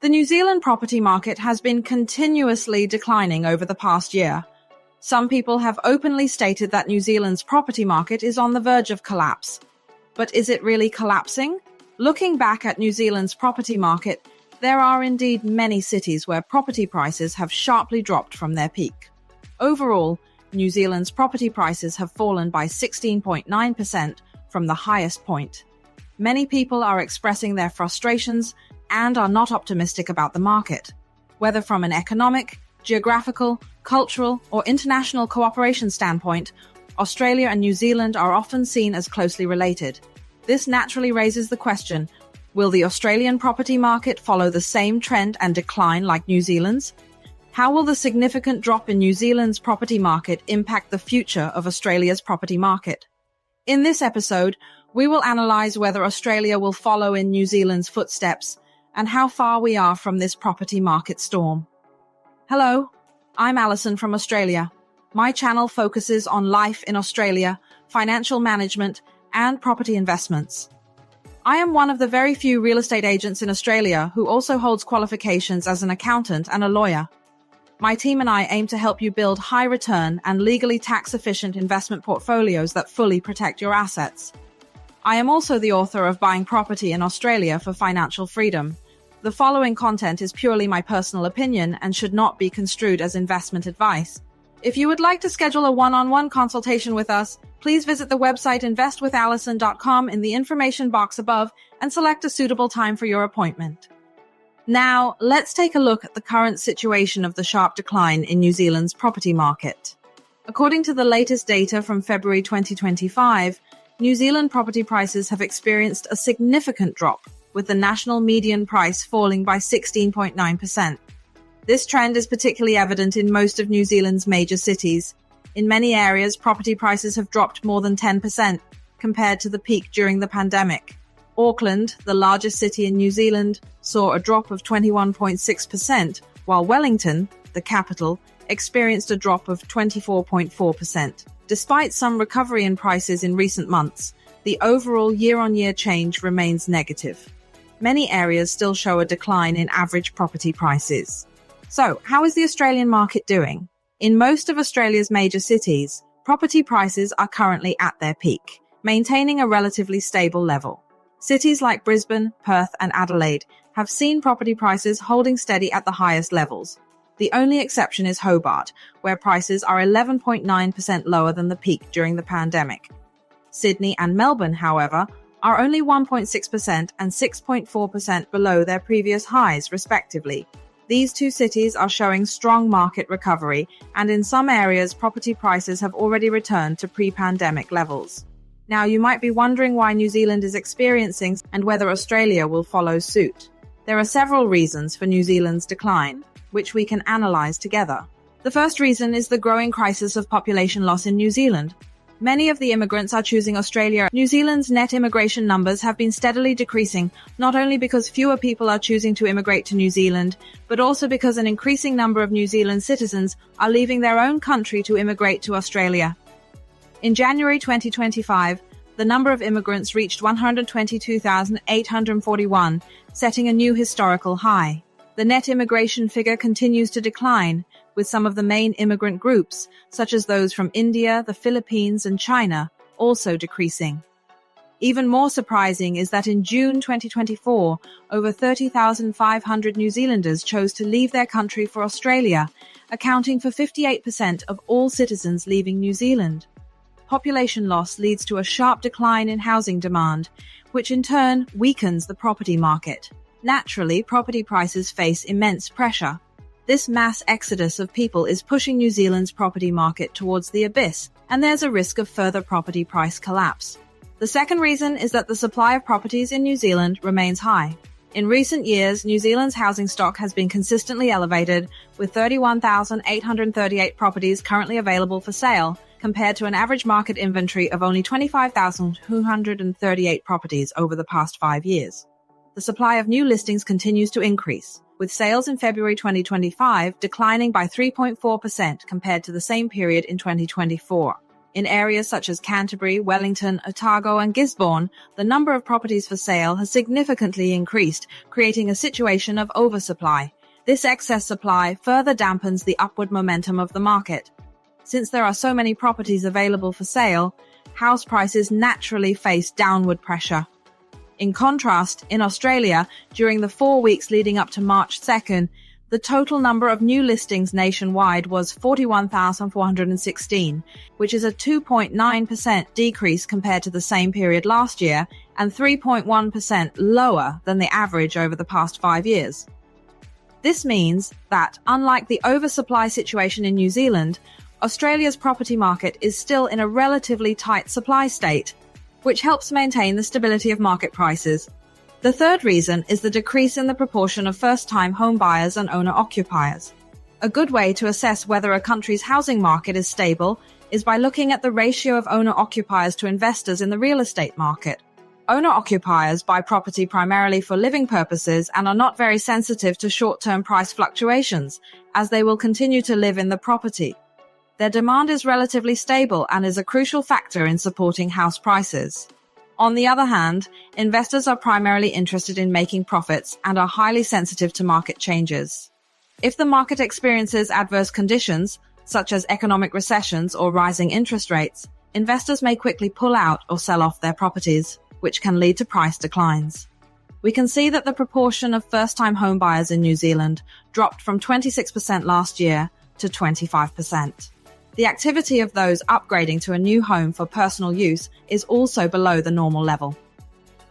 The New Zealand property market has been continuously declining over the past year. Some people have openly stated that New Zealand's property market is on the verge of collapse. But is it really collapsing? Looking back at New Zealand's property market, there are indeed many cities where property prices have sharply dropped from their peak. Overall, New Zealand's property prices have fallen by 16.9% from the highest point. Many people are expressing their frustrations and are not optimistic about the market. Whether from an economic, geographical, cultural, or international cooperation standpoint, Australia and New Zealand are often seen as closely related. This naturally raises the question, will the Australian property market follow the same trend and decline like New Zealand's? How will the significant drop in New Zealand's property market impact the future of Australia's property market? In this episode, we will analyse whether Australia will follow in New Zealand's footsteps and how far we are from this property market storm. Hello, I'm Alison from Australia. My channel focuses on life in Australia, financial management, and property investments. I am one of the very few real estate agents in Australia who also holds qualifications as an accountant and a lawyer. My team and I aim to help you build high-return and legally tax-efficient investment portfolios that fully protect your assets. I am also the author of Buying Property in Australia for Financial Freedom. The following content is purely my personal opinion and should not be construed as investment advice. If you would like to schedule a one-on-one consultation with us, please visit the website investwithalison.com in the information box above and select a suitable time for your appointment. Now, let's take a look at the current situation of the sharp decline in New Zealand's property market. According to the latest data from February 2025, New Zealand property prices have experienced a significant drop, with the national median price falling by 16.9%. This trend is particularly evident in most of New Zealand's major cities. In many areas, property prices have dropped more than 10% compared to the peak during the pandemic. Auckland, the largest city in New Zealand, saw a drop of 21.6%, while Wellington, the capital, experienced a drop of 24.4%. Despite some recovery in prices in recent months, the overall year-on-year change remains negative. Many areas still show a decline in average property prices. So, how is the Australian market doing? In most of Australia's major cities, property prices are currently at their peak, maintaining a relatively stable level. Cities like Brisbane, Perth, and Adelaide have seen property prices holding steady at the highest levels. The only exception is Hobart, where prices are 11.9% lower than the peak during the pandemic. Sydney and Melbourne, however, are only 1.6% and 6.4% below their previous highs, respectively. These two cities are showing strong market recovery, and in some areas, property prices have already returned to pre-pandemic levels. Now, you might be wondering why New Zealand is experiencing and whether Australia will follow suit. There are several reasons for New Zealand's decline, which we can analyse together. The first reason is the growing crisis of population loss in New Zealand. Many of the immigrants are choosing Australia. New Zealand's net immigration numbers have been steadily decreasing, not only because fewer people are choosing to immigrate to New Zealand, but also because an increasing number of New Zealand citizens are leaving their own country to immigrate to Australia. In January 2025, the number of immigrants reached 122,841, setting a new historical high. The net immigration figure continues to decline, with some of the main immigrant groups, such as those from India, the Philippines, and China, also decreasing. Even more surprising is that in June 2024, over 30,500 New Zealanders chose to leave their country for Australia, accounting for 58% of all citizens leaving New Zealand. Population loss leads to a sharp decline in housing demand, which in turn weakens the property market. Naturally, property prices face immense pressure. This mass exodus of people is pushing New Zealand's property market towards the abyss, and there's a risk of further property price collapse. The second reason is that the supply of properties in New Zealand remains high. In recent years, New Zealand's housing stock has been consistently elevated, with 31,838 properties currently available for sale, compared to an average market inventory of only 25,238 properties over the past 5 years. The supply of new listings continues to increase, with sales in February 2025 declining by 3.4% compared to the same period in 2024. In areas such as Canterbury, Wellington, Otago and Gisborne, the number of properties for sale has significantly increased, creating a situation of oversupply. This excess supply further dampens the upward momentum of the market. Since there are so many properties available for sale, house prices naturally face downward pressure. In contrast, in Australia, during the 4 weeks leading up to March 2nd, the total number of new listings nationwide was 41,416, which is a 2.9% decrease compared to the same period last year and 3.1% lower than the average over the past 5 years. This means that, unlike the oversupply situation in New Zealand, Australia's property market is still in a relatively tight supply state, which helps maintain the stability of market prices. The third reason is the decrease in the proportion of first-time home buyers and owner-occupiers. A good way to assess whether a country's housing market is stable is by looking at the ratio of owner-occupiers to investors in the real estate market. Owner-occupiers buy property primarily for living purposes and are not very sensitive to short-term price fluctuations, as they will continue to live in the property. Their demand is relatively stable and is a crucial factor in supporting house prices. On the other hand, investors are primarily interested in making profits and are highly sensitive to market changes. If the market experiences adverse conditions, such as economic recessions or rising interest rates, investors may quickly pull out or sell off their properties, which can lead to price declines. We can see that the proportion of first-time home buyers in New Zealand dropped from 26% last year to 25%. The activity of those upgrading to a new home for personal use is also below the normal level.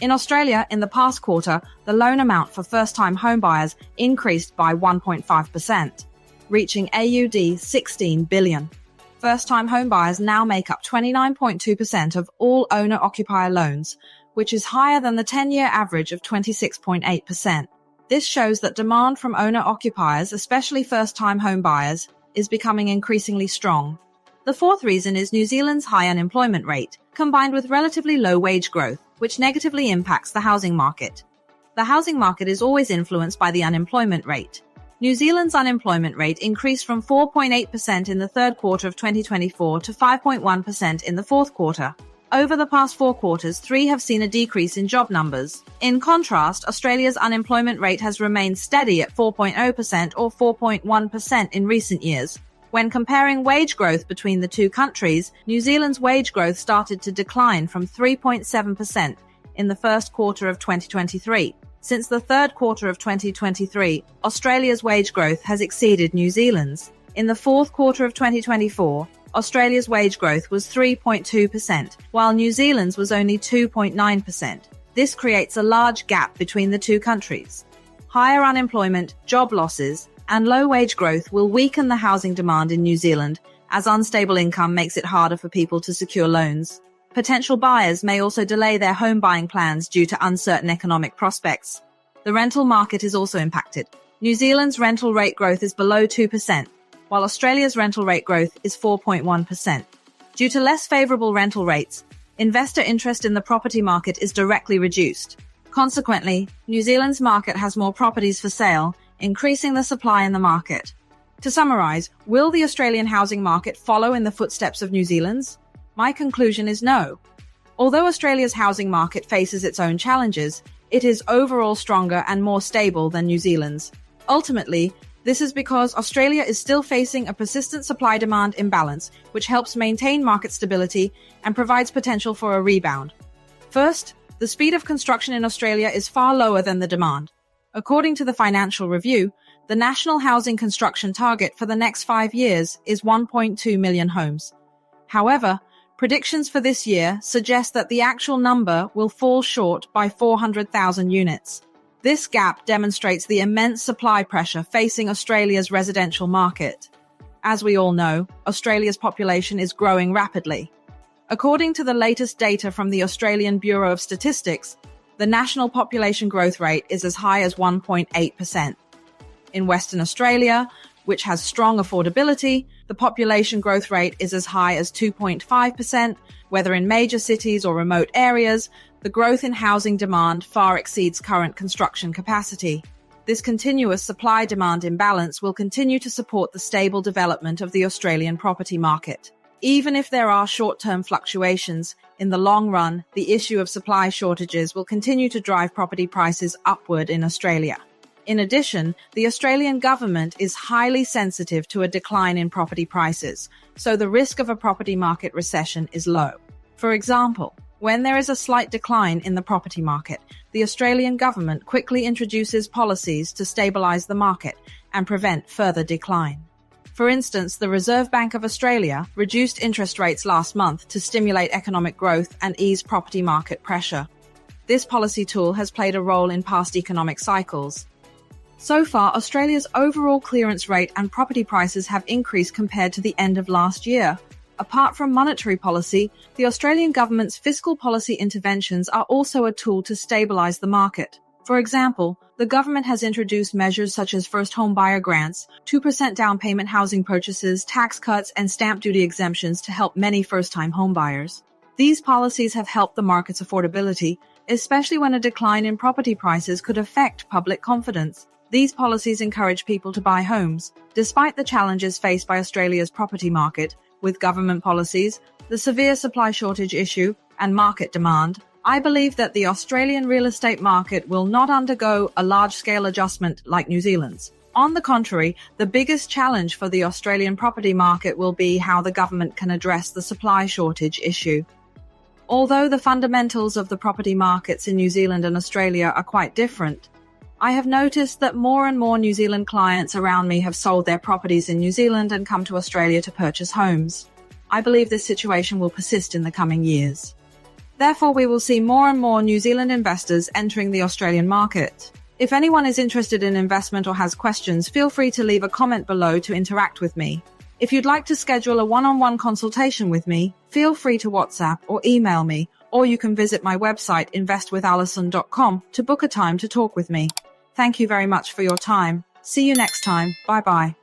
In Australia, in the past quarter, the loan amount for first-time homebuyers increased by 1.5%, reaching AUD 16 billion. First-time homebuyers now make up 29.2% of all owner-occupier loans, which is higher than the 10-year average of 26.8%. This shows that demand from owner-occupiers, especially first-time homebuyers, is becoming increasingly strong. The fourth reason is New Zealand's high unemployment rate, combined with relatively low wage growth, which negatively impacts the housing market. The housing market is always influenced by the unemployment rate. New Zealand's unemployment rate increased from 4.8% in the third quarter of 2024 to 5.1% in the fourth quarter. Over the past 4 quarters, 3 have seen a decrease in job numbers. In contrast, Australia's unemployment rate has remained steady at 4.0% or 4.1% in recent years. When comparing wage growth between the two countries, New Zealand's wage growth started to decline from 3.7% in the first quarter of 2023. Since the third quarter of 2023, Australia's wage growth has exceeded New Zealand's. In the fourth quarter of 2024, Australia's wage growth was 3.2%, while New Zealand's was only 2.9%. This creates a large gap between the two countries. Higher unemployment, job losses, and low wage growth will weaken the housing demand in New Zealand, as unstable income makes it harder for people to secure loans. Potential buyers may also delay their home buying plans due to uncertain economic prospects. The rental market is also impacted. New Zealand's rental rate growth is below 2%, while Australia's rental rate growth is 4.1%. Due to less favourable rental rates, investor interest in the property market is directly reduced. Consequently, New Zealand's market has more properties for sale, increasing the supply in the market. To summarise, will the Australian housing market follow in the footsteps of New Zealand's? My conclusion is no. Although Australia's housing market faces its own challenges, it is overall stronger and more stable than New Zealand's. Ultimately, this is because Australia is still facing a persistent supply-demand imbalance, which helps maintain market stability and provides potential for a rebound. First, the speed of construction in Australia is far lower than the demand. According to the Financial Review, the national housing construction target for the next 5 years is 1.2 million homes. However, predictions for this year suggest that the actual number will fall short by 400,000 units. This gap demonstrates the immense supply pressure facing Australia's residential market. As we all know, Australia's population is growing rapidly. According to the latest data from the Australian Bureau of Statistics, the national population growth rate is as high as 1.8%. In Western Australia, which has strong affordability, the population growth rate is as high as 2.5%. Whether in major cities or remote areas, the growth in housing demand far exceeds current construction capacity. This continuous supply-demand imbalance will continue to support the stable development of the Australian property market. Even if there are short-term fluctuations, in the long run, the issue of supply shortages will continue to drive property prices upward in Australia. In addition, the Australian government is highly sensitive to a decline in property prices, so the risk of a property market recession is low. For example, when there is a slight decline in the property market, the Australian government quickly introduces policies to stabilise the market and prevent further decline. For instance, the Reserve Bank of Australia reduced interest rates last month to stimulate economic growth and ease property market pressure. This policy tool has played a role in past economic cycles. So far, Australia's overall clearance rate and property prices have increased compared to the end of last year. Apart from monetary policy, the Australian government's fiscal policy interventions are also a tool to stabilise the market. For example, the government has introduced measures such as first home buyer grants, 2% down payment housing purchases, tax cuts, and stamp duty exemptions to help many first-time homebuyers. These policies have helped the market's affordability, especially when a decline in property prices could affect public confidence. These policies encourage people to buy homes. Despite the challenges faced by Australia's property market, with government policies, the severe supply shortage issue, and market demand, I believe that the Australian real estate market will not undergo a large-scale adjustment like New Zealand's. On the contrary, the biggest challenge for the Australian property market will be how the government can address the supply shortage issue. Although the fundamentals of the property markets in New Zealand and Australia are quite different, I have noticed that more and more New Zealand clients around me have sold their properties in New Zealand and come to Australia to purchase homes. I believe this situation will persist in the coming years. Therefore, we will see more and more New Zealand investors entering the Australian market. If anyone is interested in investment or has questions, feel free to leave a comment below to interact with me. If you'd like to schedule a one-on-one consultation with me, feel free to WhatsApp or email me, or you can visit my website investwithalison.com to book a time to talk with me. Thank you very much for your time. See you next time. Bye-bye.